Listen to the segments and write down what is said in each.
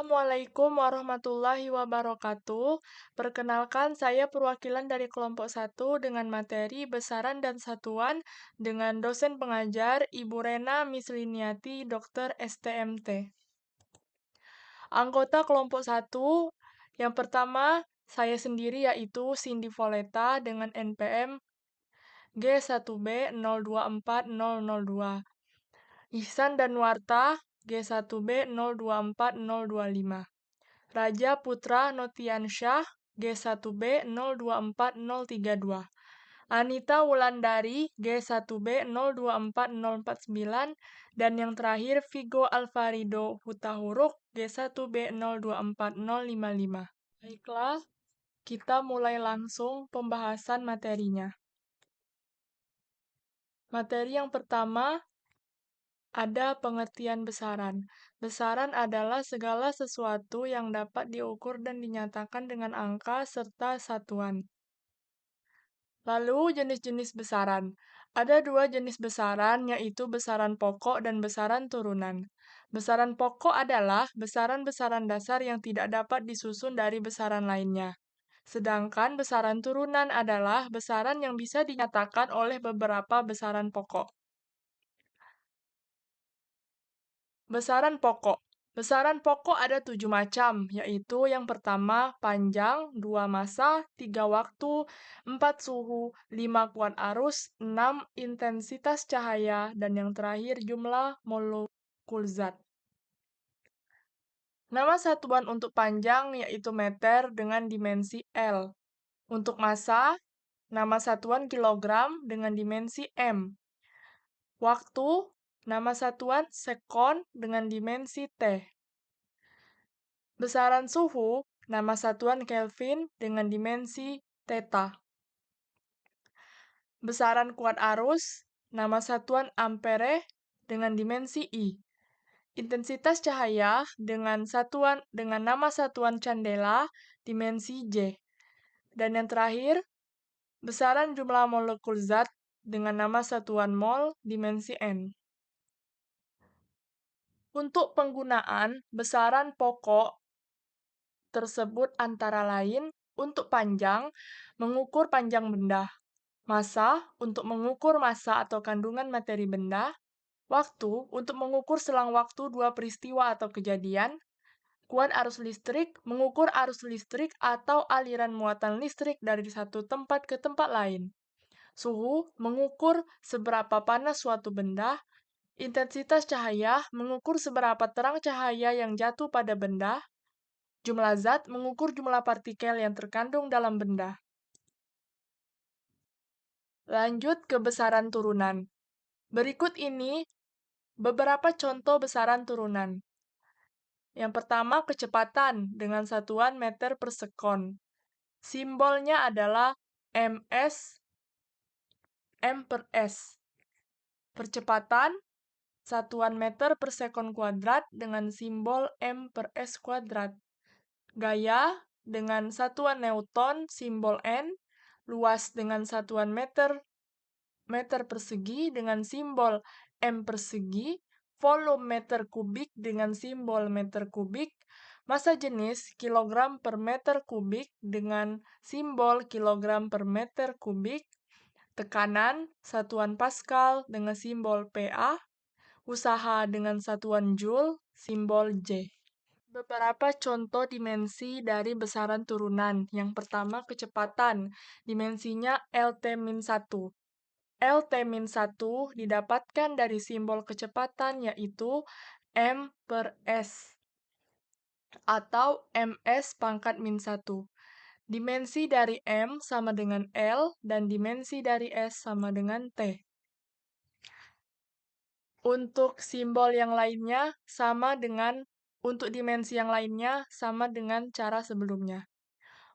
Assalamualaikum warahmatullahi wabarakatuh. Perkenalkan, saya perwakilan dari kelompok 1 dengan materi besaran dan satuan dengan dosen pengajar Ibu Rena Misliniati, Dr. STMT. Anggota kelompok 1 yang pertama, saya sendiri yaitu Cindy Voleta dengan NPM G1B024002. Ihsan Danwarta G1B 024025. Raja Putra Notiansyah G1B 024032. Anita Wulandari G1B 024049 dan yang terakhir Vigo Alvarido Hutahuruk G1B 024055. Baiklah, kita mulai langsung pembahasan materinya. Materi yang pertama ada pengertian besaran. Besaran adalah segala sesuatu yang dapat diukur dan dinyatakan dengan angka serta satuan. Lalu jenis-jenis besaran. Ada dua jenis besaran, yaitu besaran pokok dan besaran turunan. Besaran pokok adalah besaran-besaran dasar yang tidak dapat disusun dari besaran lainnya. Sedangkan besaran turunan adalah besaran yang bisa dinyatakan oleh beberapa besaran pokok. Besaran pokok. Besaran pokok ada 7 macam, yaitu yang pertama panjang, 2 massa, 3 waktu, 4 suhu, 5 kuat arus, 6 intensitas cahaya, dan yang terakhir jumlah molekul zat. Nama satuan untuk panjang yaitu meter dengan dimensi L. Untuk massa, nama satuan kilogram dengan dimensi M. Waktu, nama satuan sekon dengan dimensi T. Besaran suhu, nama satuan Kelvin dengan dimensi theta. Besaran kuat arus, nama satuan ampere dengan dimensi I. Intensitas cahaya dengan nama satuan candela dimensi J. Dan yang terakhir, besaran jumlah molekul zat dengan nama satuan mol dimensi N. Untuk penggunaan besaran pokok tersebut antara lain untuk panjang, mengukur panjang benda, massa untuk mengukur massa atau kandungan materi benda, waktu untuk mengukur selang waktu dua peristiwa atau kejadian, kuat arus listrik mengukur arus listrik atau aliran muatan listrik dari satu tempat ke tempat lain, suhu mengukur seberapa panas suatu benda, intensitas cahaya mengukur seberapa terang cahaya yang jatuh pada benda, jumlah zat mengukur jumlah partikel yang terkandung dalam benda. Lanjut ke besaran turunan. Berikut ini beberapa contoh besaran turunan. Yang pertama, kecepatan dengan satuan meter per sekon. Simbolnya adalah ms, m per s. Percepatan, satuan meter per sekon kuadrat dengan simbol m per s kuadrat. Gaya dengan satuan Newton, simbol N. Luas dengan satuan meter persegi dengan simbol M persegi. Volume meter kubik dengan simbol meter kubik. Massa jenis kilogram per meter kubik dengan simbol kilogram per meter kubik. Tekanan satuan Pascal dengan simbol PA. Usaha dengan satuan Joule, simbol J. Beberapa contoh dimensi dari besaran turunan. Yang pertama, kecepatan. Dimensinya LT-1. LT-1 didapatkan dari simbol kecepatan yaitu M per S atau MS pangkat min 1. Dimensi dari M sama dengan L dan dimensi dari S sama dengan T. Untuk simbol yang lainnya untuk dimensi yang lainnya sama dengan cara sebelumnya.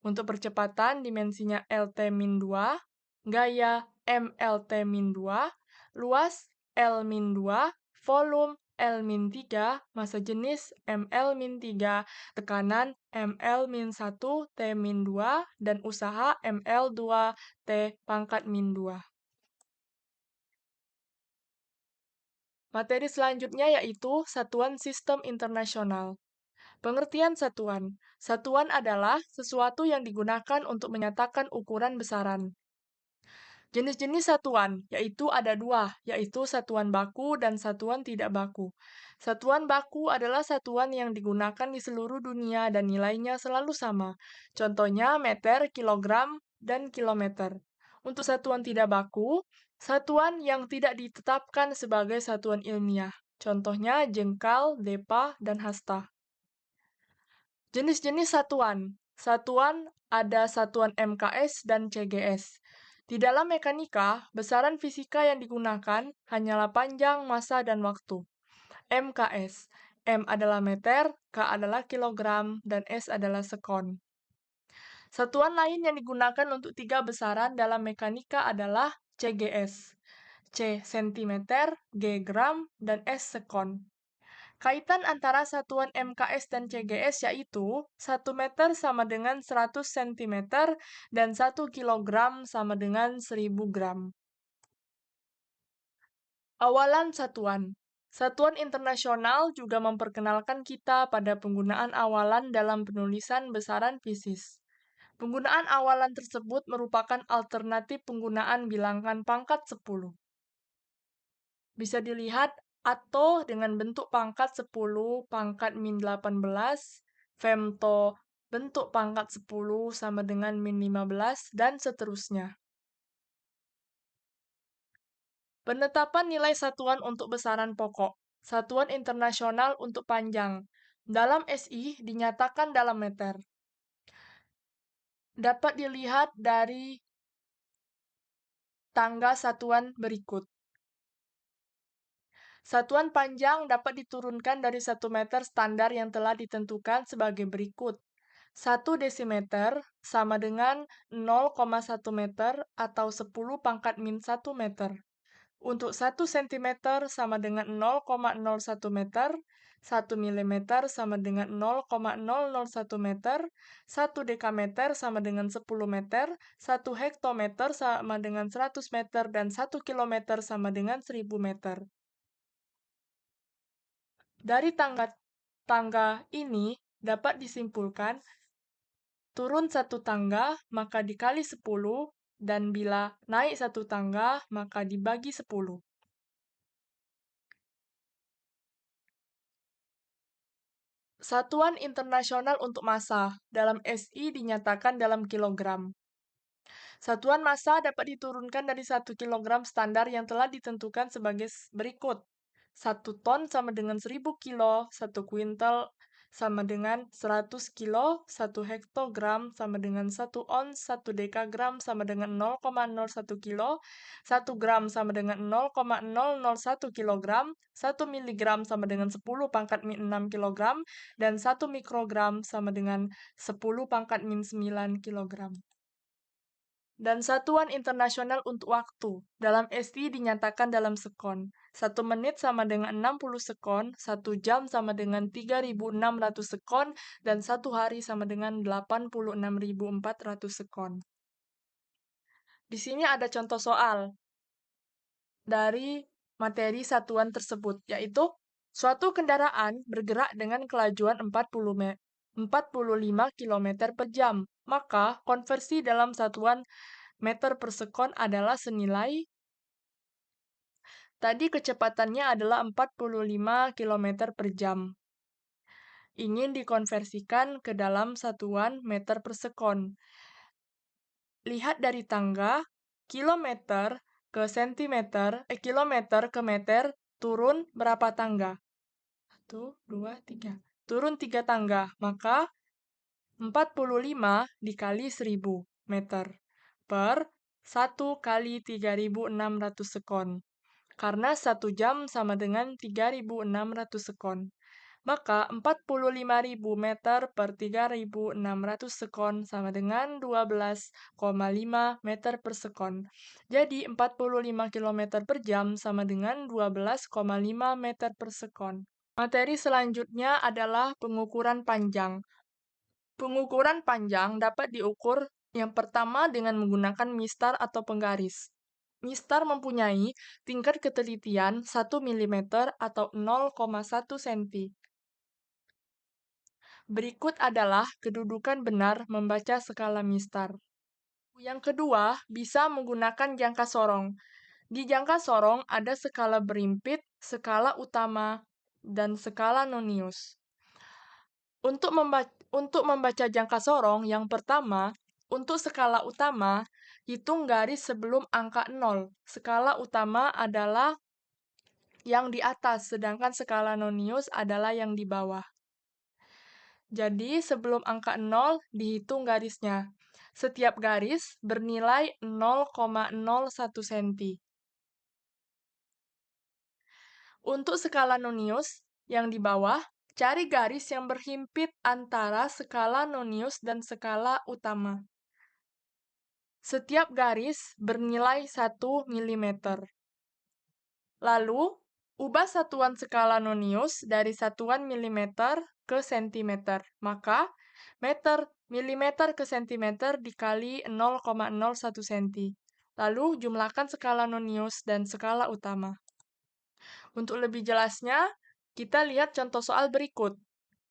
Untuk percepatan dimensinya LT-2, gaya MLT-2, luas L-2, volume L-3, massa jenis ML-3, tekanan ML-1, T-2, dan usaha ML2, T pangkat min 2. Materi selanjutnya yaitu satuan sistem internasional. Pengertian satuan. Satuan adalah sesuatu yang digunakan untuk menyatakan ukuran besaran. Jenis-jenis satuan, yaitu ada dua, yaitu satuan baku dan satuan tidak baku. Satuan baku adalah satuan yang digunakan di seluruh dunia dan nilainya selalu sama. Contohnya meter, kilogram, dan kilometer. Untuk satuan tidak baku, satuan yang tidak ditetapkan sebagai satuan ilmiah. Contohnya jengkal, depa, dan hasta. Jenis-jenis satuan. Satuan ada satuan MKS dan CGS. Di dalam mekanika, besaran fisika yang digunakan hanyalah panjang, massa, dan waktu. MKS. M adalah meter, K adalah kilogram, dan S adalah sekon. Satuan lain yang digunakan untuk tiga besaran dalam mekanika adalah CGS. C sentimeter, G gram, dan S sekon. Kaitan antara satuan MKS dan CGS yaitu 1 meter sama dengan 100 cm dan 1 kilogram sama dengan 1000 gram. Awalan satuan. Satuan internasional juga memperkenalkan kita pada penggunaan awalan dalam penulisan besaran fisis. Penggunaan awalan tersebut merupakan alternatif penggunaan bilangan pangkat 10. Bisa dilihat atau dengan bentuk pangkat 10, pangkat min 18, femto bentuk pangkat 10 sama dengan min 15, dan seterusnya. Penetapan nilai satuan untuk besaran pokok. Satuan internasional untuk panjang. Dalam SI dinyatakan dalam meter. Dapat dilihat dari tangga satuan berikut. Satuan panjang dapat diturunkan dari 1 meter standar yang telah ditentukan sebagai berikut. 1 desimeter sama dengan 0,1 meter atau 10 pangkat min 1 meter. Untuk 1 cm sama dengan 0,01 meter, 1 mm sama dengan 0,001 meter, 1 dekameter sama dengan 10 meter, 1 hektometer sama dengan 100 meter, dan 1 kilometer sama dengan 1000 meter. Dari tangga ini dapat disimpulkan, turun satu tangga maka dikali 10, dan bila naik satu tangga maka dibagi 10. Satuan internasional untuk massa dalam SI dinyatakan dalam kilogram. Satuan massa dapat diturunkan dari 1 kilogram standar yang telah ditentukan sebagai berikut. 1 ton sama dengan 1000 kilo, 1 kuintal sama dengan 100 kilo, 1 hektogram sama dengan 1 ons, 1 dekagram sama dengan 0,01 kilo, 1 gram sama dengan 0,001 kilogram, 1 miligram sama dengan 10 pangkat min 6 kilogram, dan 1 mikrogram sama dengan 10 pangkat min 9 kilogram. Dan satuan internasional untuk waktu. Dalam SI dinyatakan dalam sekon. 1 menit sama dengan 60 sekon, 1 jam sama dengan 3.600 sekon, dan 1 hari sama dengan 86.400 sekon. Di sini ada contoh soal dari materi satuan tersebut, yaitu suatu kendaraan bergerak dengan kelajuan 45 km per jam. Maka konversi dalam satuan meter per sekon adalah senilai, tadi kecepatannya adalah 45 km per jam. Ingin dikonversikan ke dalam satuan meter per sekon. Lihat dari tangga, kilometer ke sentimeter, kilometer ke meter, turun berapa tangga? 1, 2, 3. Turun 3 tangga, maka 45 dikali 1000 meter per 1 kali 3.600 sekon. Karena 1 jam sama dengan 3.600 sekon. Maka 45.000 meter per 3.600 sekon sama dengan 12,5 meter per sekon. Jadi 45 km per jam sama dengan 12,5 meter per sekon. Materi selanjutnya adalah pengukuran panjang. Pengukuran panjang dapat diukur yang pertama dengan menggunakan mistar atau penggaris. Mistar mempunyai tingkat ketelitian 1 mm atau 0,1 cm. Berikut adalah kedudukan benar membaca skala Mistar. Yang kedua, bisa menggunakan jangka sorong. Di jangka sorong ada skala berimpit, skala utama, dan skala nonius. Untuk membaca jangka sorong, yang pertama, untuk skala utama, hitung garis sebelum angka 0. Skala utama adalah yang di atas, sedangkan skala nonius adalah yang di bawah. Jadi, sebelum angka 0, dihitung garisnya. Setiap garis bernilai 0,01 cm. Untuk skala nonius, yang di bawah, cari garis yang berhimpit antara skala nonius dan skala utama. Setiap garis bernilai 1 mm. Lalu, ubah satuan skala nonius dari satuan milimeter ke sentimeter. Maka, meter milimeter ke sentimeter dikali 0,01 cm. Lalu, jumlahkan skala nonius dan skala utama. Untuk lebih jelasnya, kita lihat contoh soal berikut,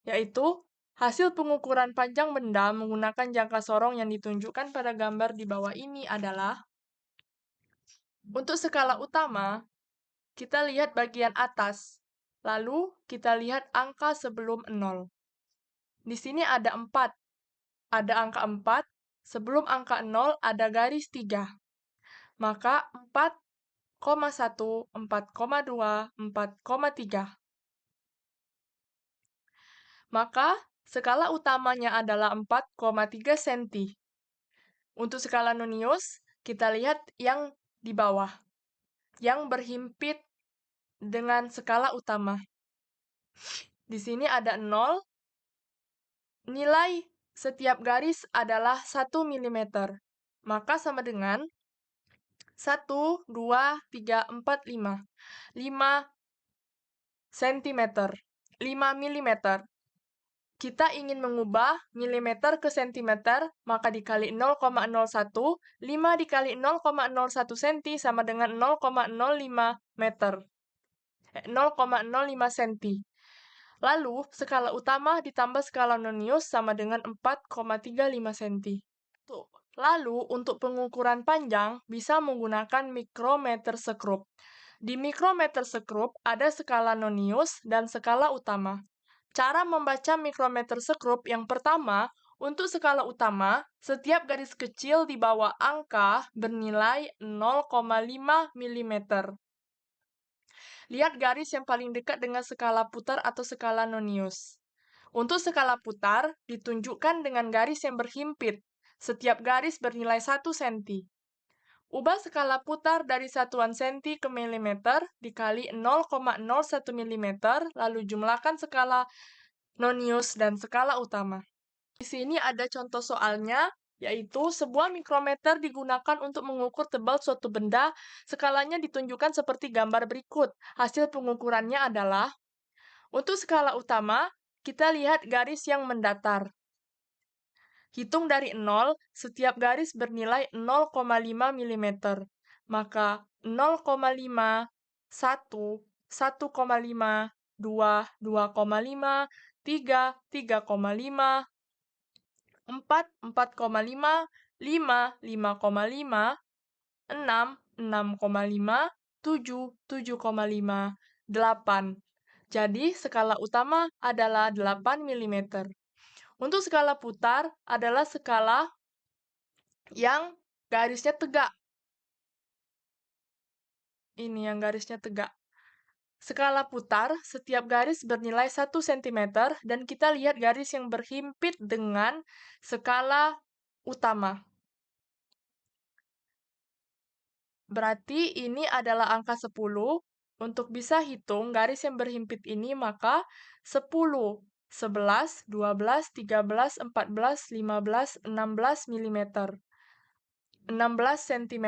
yaitu hasil pengukuran panjang benda menggunakan jangka sorong yang ditunjukkan pada gambar di bawah ini adalah, untuk skala utama, kita lihat bagian atas, lalu kita lihat angka sebelum 0. Di sini ada 4. Ada angka 4, sebelum angka 0 ada garis 3. Maka 4,1, 4,2, 4,3. Maka skala utamanya adalah 4,3 cm. Untuk skala nonius, kita lihat yang di bawah, yang berhimpit dengan skala utama. Di sini ada 0, nilai setiap garis adalah 1 mm. Maka sama dengan 1, 2, 3, 4, 5. 5 cm. 5 mm. Kita ingin mengubah milimeter ke sentimeter, maka dikali 0,01, 5 dikali 0,01 cm sama dengan 0,05 meter. 0,05 cm. Lalu, skala utama ditambah skala nonius sama dengan 4,35 cm. Lalu, untuk pengukuran panjang, bisa menggunakan mikrometer sekrup. Di mikrometer sekrup, ada skala nonius dan skala utama. Cara membaca mikrometer sekrup yang pertama, untuk skala utama, setiap garis kecil di bawah angka bernilai 0,5 mm. Lihat garis yang paling dekat dengan skala putar atau skala nonius. Untuk skala putar, ditunjukkan dengan garis yang berhimpit. Setiap garis bernilai 1 cm. Ubah skala putar dari satuan senti ke milimeter dikali 0,01 mm, lalu jumlahkan skala nonius dan skala utama. Di sini ada contoh soalnya, yaitu sebuah mikrometer digunakan untuk mengukur tebal suatu benda. Skalanya ditunjukkan seperti gambar berikut. Hasil pengukurannya adalah, untuk skala utama, kita lihat garis yang mendatar. Hitung dari 0, setiap garis bernilai 0,5 mm. Maka 0,5, 1, 1,5, 2, 2,5, 3, 3,5, 4, 4,5, 5, 5,5, 6, 6,5, 7, 7,5, 8. Jadi, skala utama adalah 8 mm. Untuk skala putar adalah skala yang garisnya tegak. Ini yang garisnya tegak. Skala putar, setiap garis bernilai 1 cm, dan kita lihat garis yang berhimpit dengan skala utama. Berarti ini adalah angka 10. Untuk bisa hitung garis yang berhimpit ini, maka 10, 11, 12, 13, 14, 15, 16 mm. 16 cm,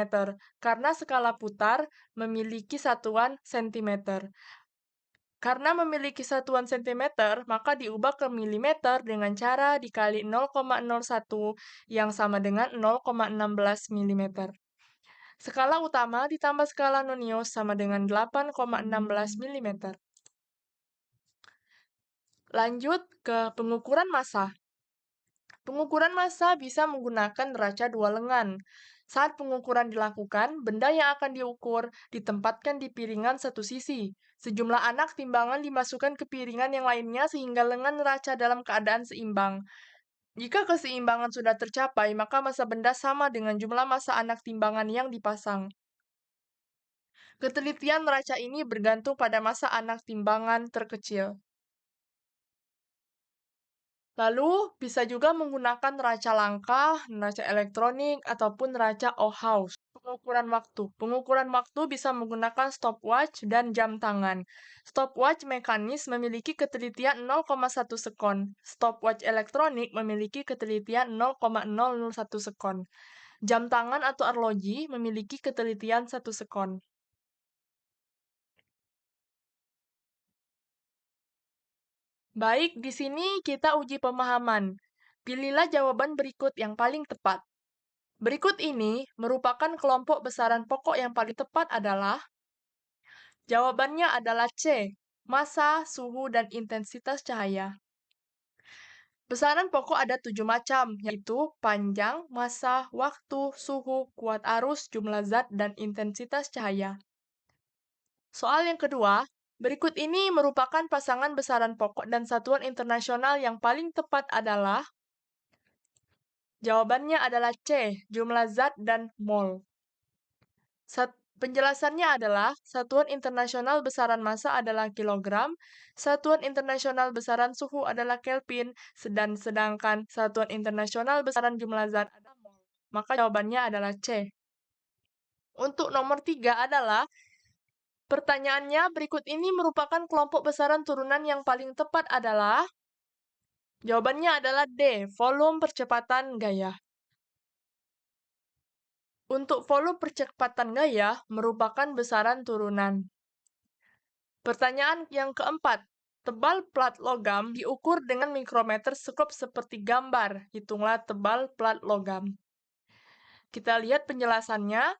karena skala putar memiliki satuan cm. Karena memiliki satuan cm, maka diubah ke milimeter dengan cara dikali 0,01 yang sama dengan 0,16 mm. Skala utama ditambah skala nonius sama dengan 8,16 mm. Lanjut ke pengukuran massa. Pengukuran massa bisa menggunakan neraca dua lengan. Saat pengukuran dilakukan, benda yang akan diukur ditempatkan di piringan satu sisi. Sejumlah anak timbangan dimasukkan ke piringan yang lainnya sehingga lengan neraca dalam keadaan seimbang. Jika keseimbangan sudah tercapai, maka massa benda sama dengan jumlah massa anak timbangan yang dipasang. Ketelitian neraca ini bergantung pada massa anak timbangan terkecil. Lalu, bisa juga menggunakan neraca langkah, neraca elektronik, ataupun neraca Ohaus. Pengukuran waktu. Pengukuran waktu bisa menggunakan stopwatch dan jam tangan. Stopwatch mekanis memiliki ketelitian 0,1 sekon. Stopwatch elektronik memiliki ketelitian 0,001 sekon. Jam tangan atau arloji memiliki ketelitian 1 sekon. Baik, di sini kita uji pemahaman. Pilihlah jawaban berikut yang paling tepat. Berikut ini merupakan kelompok besaran pokok yang paling tepat adalah jawabannya adalah C, massa, suhu, dan intensitas cahaya. Besaran pokok ada 7 macam, yaitu panjang, massa, waktu, suhu, kuat arus, jumlah zat, dan intensitas cahaya. Soal yang kedua, berikut ini merupakan pasangan besaran pokok dan satuan internasional yang paling tepat adalah jawabannya adalah C, jumlah zat dan mol. Penjelasannya adalah satuan internasional besaran massa adalah kilogram, satuan internasional besaran suhu adalah Kelvin, sedangkan satuan internasional besaran jumlah zat adalah mol. Maka jawabannya adalah C. Untuk nomor 3 adalah pertanyaannya berikut ini merupakan kelompok besaran turunan yang paling tepat adalah jawabannya adalah D, volume percepatan gaya. Untuk volume percepatan gaya merupakan besaran turunan. Pertanyaan yang keempat, tebal plat logam diukur dengan mikrometer skop seperti gambar. Hitunglah tebal plat logam. Kita lihat penjelasannya.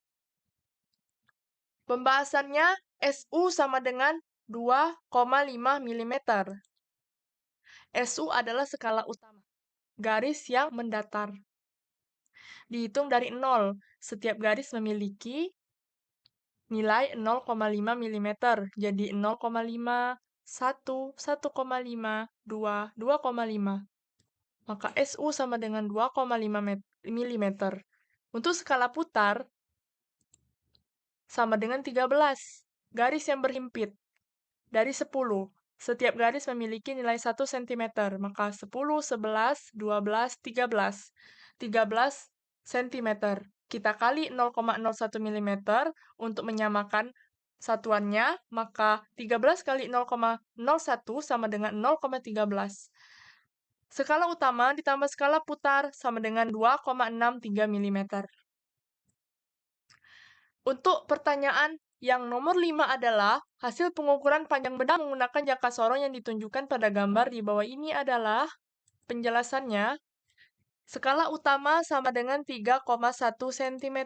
Pembahasannya SU sama dengan 2,5 mm. SU adalah skala utama, garis yang mendatar. Dihitung dari 0, setiap garis memiliki nilai 0,5 mm, jadi 0,5, 1, 1,5, 2, 2,5. Maka SU sama dengan 2,5 mm. Untuk skala putar, sama dengan 13. Garis yang berhimpit. Dari 10, setiap garis memiliki nilai 1 cm, maka 10, 11, 12, 13. 13 cm. Kita kali 0,01 mm untuk menyamakan satuannya, maka 13 kali 0,01 sama dengan 0,13. Skala utama ditambah skala putar sama dengan 2,63 mm. Untuk pertanyaan yang nomor 5 adalah, hasil pengukuran panjang benda menggunakan jangka sorong yang ditunjukkan pada gambar di bawah ini adalah, penjelasannya, skala utama sama dengan 3,1 cm.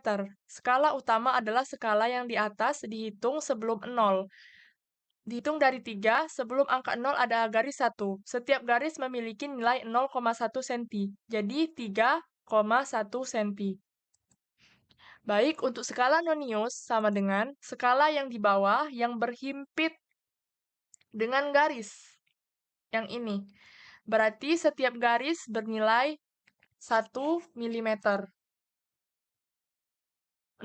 Skala utama adalah skala yang di atas dihitung sebelum 0. Dihitung dari 3, sebelum angka 0 ada garis 1. Setiap garis memiliki nilai 0,1 cm. Jadi 3,1 cm. Baik, untuk skala nonius sama dengan skala yang di bawah yang berhimpit dengan garis. Yang ini. Berarti setiap garis bernilai 1 mm.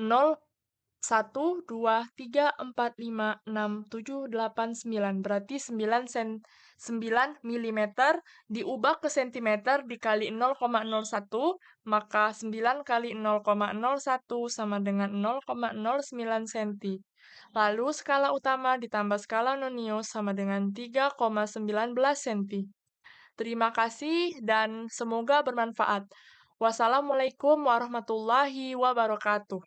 0, 1, 2, 3, 4, 5, 6, 7, 8, 9. Berarti 9 mm diubah ke cm dikali 0,01, maka 9 kali 0,01 sama dengan 0,09 cm. Lalu skala utama ditambah skala nonius sama dengan 3,19 cm. Terima kasih dan semoga bermanfaat. Wassalamualaikum warahmatullahi wabarakatuh.